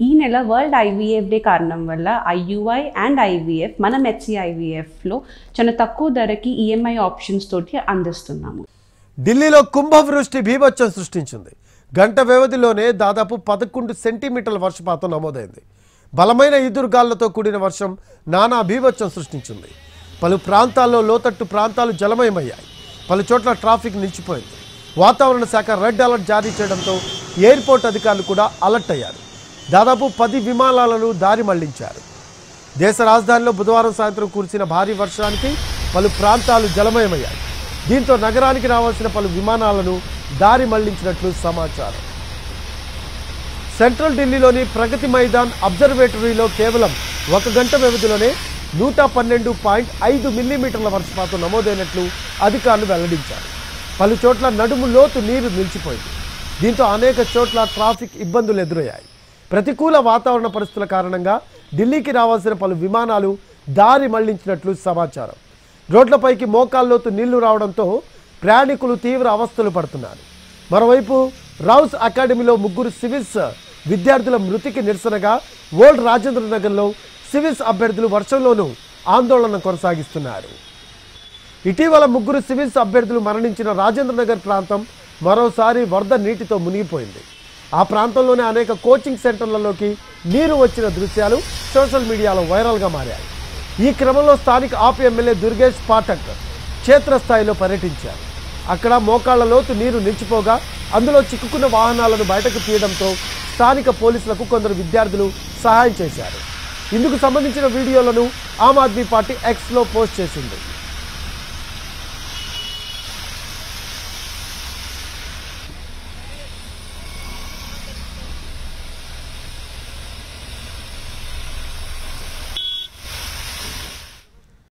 ఈ నెల world IVF day కారణం వల్ల ఐయుఐ అండ్ ఐవీఎఫ్ మన HCIVFలో చాలా తక్కువ ధరకి ఈఎంఐ ఆప్షన్స్ తోటి అందిస్తున్నాము. ఢిల్లీలో కుంభవృష్టి బీభత్సం సృష్టించింది. గంట వ్యవధిలోనే దాదాపు 11 సెంటీమీటర్ల వర్షపాతం నమోదైంది. బలమైన ఈదురుగాళ్లతో కూడిన వర్షం నానా బీభత్సం సృష్టించింది. పలు ప్రాంతాల్లో లోతట్టు ప్రాంతాలు జలమయమయ్యాయి. పలు చోట్ల ట్రాఫిక్ నిలిచిపోయింది. వాతావరణ శాఖ రెడ్ అలర్ట్ జారీ చేయడంతో ఎయిర్పోర్ట్ అధికారులు కూడా అలర్ట్ అయ్యారు. దాదాపు 10 విమానాలను దారి మళ్లించారు. దేశ రాజధానిలో బుధవారం సాయంత్రం కురిసిన భారీ వర్షానికి పలు ప్రాంతాలు జలమయమయ్యాయి. దీంతో నగరానికి రావాల్సిన పలు విమానాలను దారి మళ్లించినట్లు సమాచారం. సెంట్రల్ ఢిల్లీలోని ప్రగతి మైదాన్ అబ్జర్వేటరీలో కేవలం 1 గంట వ్యవధిలోనే 112.5 మిల్లీమీటర్ల వర్షపాతం నమోదైనట్లు అధికారులు వెల్లడించారు. పలు చోట్ల నడుము లోతు నీరు నిలిచిపోయింది. దీంతో అనేక చోట్ల ట్రాఫిక్ ఇబ్బందులు ఎదురయ్యాయి. ప్రతికూల వాతావరణ పరిస్థితుల కారణంగా ఢిల్లీకి రావాల్సిన పలు విమానాలు దారి మళ్లించినట్లు సమాచారం. రోడ్లపైకి మోకాల్లోతు నీళ్లు రావడంతో ప్రయాణికులు తీవ్ర అవస్థలు పడుతున్నారు. మరోవైపు రౌస్ అకాడమీలో 3 సివిల్స్ విద్యార్థుల మృతికి నిరసనగా ఓల్డ్ రాజేంద్ర నగర్లో సివిల్స్ అభ్యర్థులు వర్షంలోనూ ఆందోళన కొనసాగిస్తున్నారు. ఇటీవల 3 సివిల్స్ అభ్యర్థులు మరణించిన రాజేంద్ర నగర్ ప్రాంతం మరోసారి వరద నీటితో మునిగిపోయింది. ఆ ప్రాంతంలోనే అనేక కోచింగ్ సెంటర్లలోకి నీరు వచ్చిన దృశ్యాలు సోషల్ మీడియాలో వైరల్గా మారాయి. ఈ క్రమంలో స్థానిక ఆప్ ఎమ్మెల్యే దుర్గేష్ పాఠక్ క్షేత్రస్థాయిలో పర్యటించారు. అక్కడ మోకాళ్ల లోతు నీరు నిలిచిపోగా అందులో చిక్కుకున్న వాహనాలను బయటకు తీయడంతో స్థానిక పోలీసులకు కొందరు విద్యార్థులు సహాయం చేశారు. ఇందుకు సంబంధించిన వీడియోలను ఆమ్ ఆద్మీ పార్టీ ఎక్స్లో పోస్ట్ చేసింది.